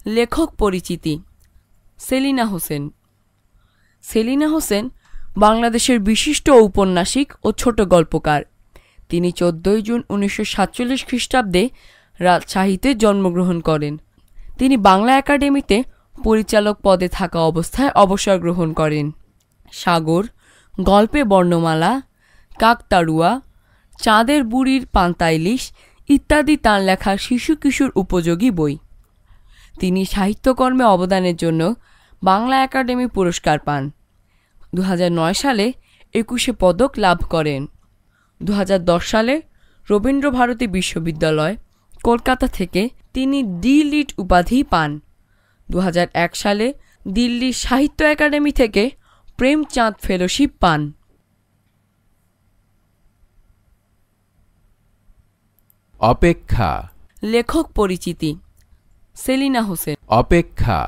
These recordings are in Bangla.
লেখক পরিচিতি। সেলিনা হোসেন। সেলিনা হোসেন বাংলাদেশের বিশিষ্ট ঔপন্যাসিক ও ছোট গল্পকার। তিনি 14 জুন 1947 খ্রিস্টাব্দে রাজশাহীতে জন্মগ্রহণ করেন। তিনি বাংলা একাডেমিতে পরিচালক পদে থাকা অবস্থায় অবসর গ্রহণ করেন। সাগর, গল্পে বর্ণমালা, কাকতাড়ুয়া, চাঁদের বুড়ির পান্তা ইলিশ ইত্যাদি তাঁর লেখা শিশু কিশোর উপযোগী বই। তিনি সাহিত্যকর্মে অবদানের জন্য বাংলা একাডেমি পুরস্কার পান। 2009 সালে 21 পদক লাভ করেন। 2010 সালে রবীন্দ্রভারতী বিশ্ববিদ্যালয় কলকাতা থেকে তিনি ডি লিট উপাধি পান। 2001 সালে দিল্লি সাহিত্য একাডেমি থেকে প্রেমচাঁদ ফেলোশিপ পান। অপেক্ষা। লেখক পরিচিতি। সেলিনা হোসেন। অপেক্ষা।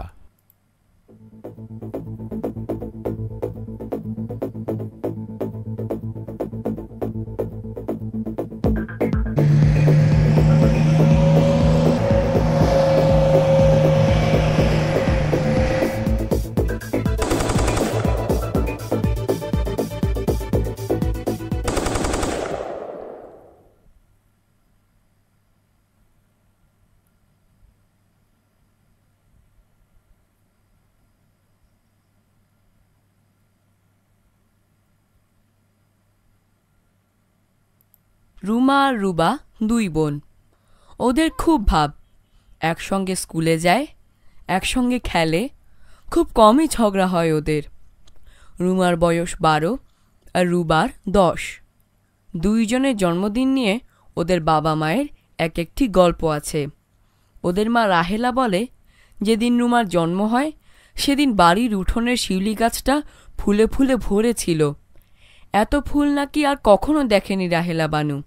রুমা আর রুবা দুই বোন। ওদের খুব ভাব, একসঙ্গে স্কুলে যায়, একসঙ্গে খেলে, খুব কমই ঝগড়া হয় ওদের। রুমার বয়স 12 আর রুবার 10। দুইজনের জন্মদিন নিয়ে ওদের বাবা মায়ের এক একটি গল্প আছে। ওদের মা রাহেলা বলে, যেদিন রুমার জন্ম হয় সেদিন বাড়ির উঠোনের শিউলি গাছটা ফুলে ফুলে ভরে ছিল। এত ফুল নাকি আর কখনো দেখেনি রাহেলা বানু।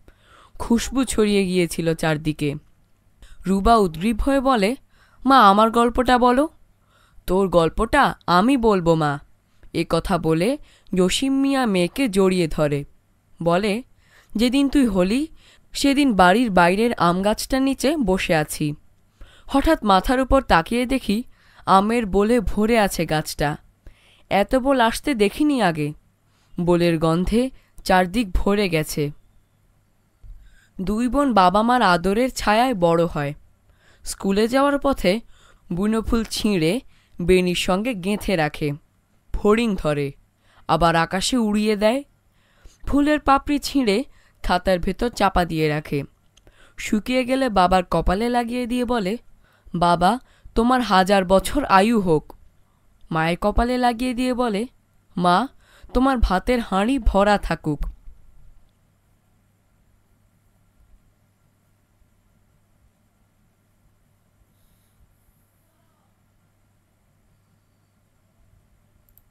খুশবু ছড়িয়ে গিয়েছিল চারদিকে। রুবা উদ্গ্রীব হয়ে বলে, মা আমার গল্পটা বলো। তোর গল্পটা আমি বলবো মা। এ কথা বলে জসিম মিয়া মেয়েকে জড়িয়ে ধরে, বলে, যেদিন তুই হলি সেদিন বাড়ির বাইরের আম গাছটার নিচে বসে আছি। হঠাৎ মাথার উপর তাকিয়ে দেখি আমের বোলে ভরে আছে গাছটা। এত বোল আসতে দেখিনি আগে। বোলের গন্ধে চারদিক ভরে গেছে। দুই বোন বাবা মার আদরের ছায়ায় বড় হয়। স্কুলে যাওয়ার পথে বুনো ফুল ছিঁড়ে বেনির সঙ্গে গেঁথে রাখে, ফড়িং ধরে, আবার আকাশে উড়িয়ে দেয়। ফুলের পাপড়ি ছিঁড়ে খাতার ভেতর চাপা দিয়ে রাখে। শুকিয়ে গেলে বাবার কপালে লাগিয়ে দিয়ে বলে, বাবা তোমার 1000 বছর আয়ু হোক। মায়ের কপালে লাগিয়ে দিয়ে বলে, মা তোমার ভাতের হাঁড়ি ভরা থাকুক।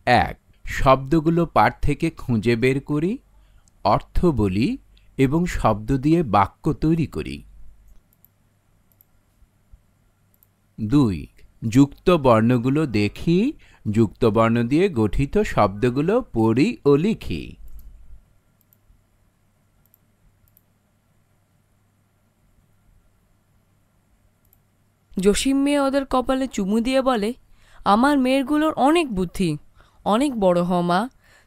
এক, শব্দগুলো পাঠ থেকে খুঁজে বের করি, অর্থ বলি এবং শব্দ দিয়ে বাক্য তৈরি করি। 2, যুক্ত বর্ণগুলো দেখি, যুক্ত বর্ণ দিয়ে গঠিত শব্দগুলো পড়ি ও লিখি। জসিম মেয়ে ওদের কপালে চুমু দিয়ে বলে, আমার মেয়েরগুলোর অনেক বুদ্ধি, অনেক বড় হ মা।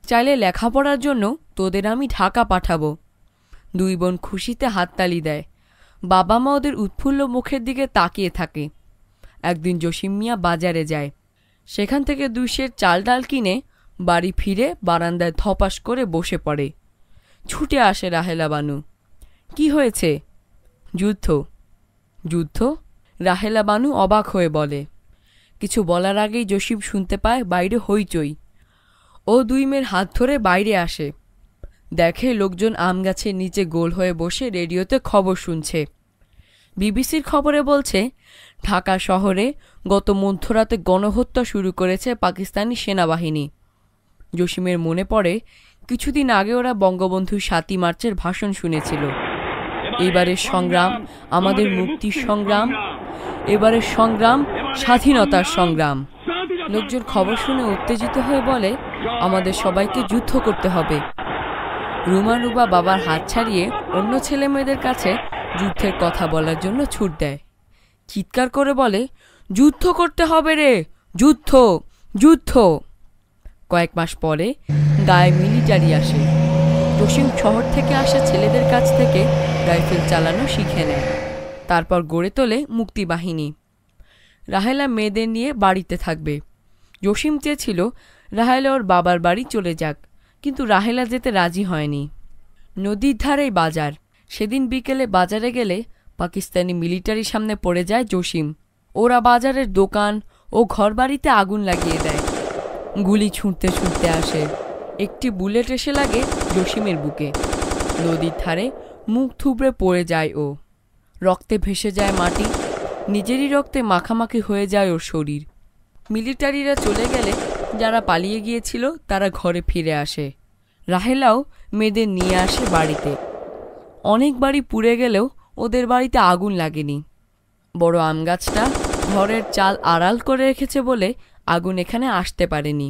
চাইলে লেখাপড়ার জন্য তোদের আমি ঢাকা পাঠাবো। দুই বোন খুশিতে হাততালি দেয়। বাবা মা ওদের উৎফুল্ল মুখের দিকে তাকিয়ে থাকে। একদিন জসিম মিয়া বাজারে যায়। সেখান থেকে 2 সের চাল ডাল কিনে বাড়ি ফিরে বারান্দায় ধপাস করে বসে পড়ে। ছুটে আসে রাহেলা বানু। কি হয়েছে? যুদ্ধ। যুদ্ধ? রাহেলা বানু অবাক হয়ে বলে। কিছু বলার আগেই জসিম শুনতে পায় বাইরে হইচই। ও 2 মেয়ের হাত ধরে বাইরে আসে। দেখে লোকজন আম গাছের নিচে গোল হয়ে বসে রেডিওতে খবর শুনছে। বিবিসির খবরে বলছে, ঢাকা শহরে গত মধ্যরাতে গণহত্যা শুরু করেছে পাকিস্তানি সেনাবাহিনী। জসিমের মনে পড়ে কিছুদিন আগে ওরা বঙ্গবন্ধুর 7ই মার্চের ভাষণ শুনেছিল। এবারের সংগ্রাম আমাদের মুক্তির সংগ্রাম, এবারের সংগ্রাম স্বাধীনতার সংগ্রাম। লোকজন খবর শুনে উত্তেজিত হয়ে বলে, আমাদের সবাইকে যুদ্ধ করতে হবে। রুবা বাবার হাত ছাড়িয়ে অন্য ছেলে মেয়েদের কাছে যুদ্ধের কথা বলার জন্য ছুট দেয়। চিৎকার করে বলে, যুদ্ধ করতে হবে রে, যুদ্ধ যুদ্ধ। কয়েক মাস পরে গায়ে মিলিটারি আসে। জসিম শহর থেকে আসা ছেলেদের কাছ থেকে রাইফেল চালানো শিখে নেয়। তারপর গড়ে তোলে মুক্তিবাহিনী। রাহেলা মেয়েদের নিয়ে বাড়িতে থাকবে। জসিম চেয়েছিল রাহেলা ওর বাবার বাড়ি চলে যাক, কিন্তু রাহেলা যেতে রাজি হয়নি। নদীর ধারেই বাজার। সেদিন বিকেলে বাজারে গেলে পাকিস্তানি মিলিটারির সামনে পড়ে যায় জসিম। ওরা বাজারের দোকান ও ঘরবাড়িতে আগুন লাগিয়ে দেয়। গুলি ছুঁড়তে ছুঁড়তে আসে। একটি বুলেট এসে লাগে জসিমের বুকে। নদীর ধারে মুখ থুবড়ে পড়ে যায় ও। রক্তে ভেসে যায় মাটি। নিজেরই রক্তে মাখামাখি হয়ে যায় ওর শরীর। মিলিটারিরা চলে গেলে যারা পালিয়ে গিয়েছিল তারা ঘরে ফিরে আসে। রাহেলাও মেয়েদের নিয়ে আসে বাড়িতে। অনেক বাড়ি পুড়ে গেলেও ওদের বাড়িতে আগুন লাগেনি। বড় আম গাছটা ঘরের চাল আড়াল করে রেখেছে বলে আগুন এখানে আসতে পারেনি।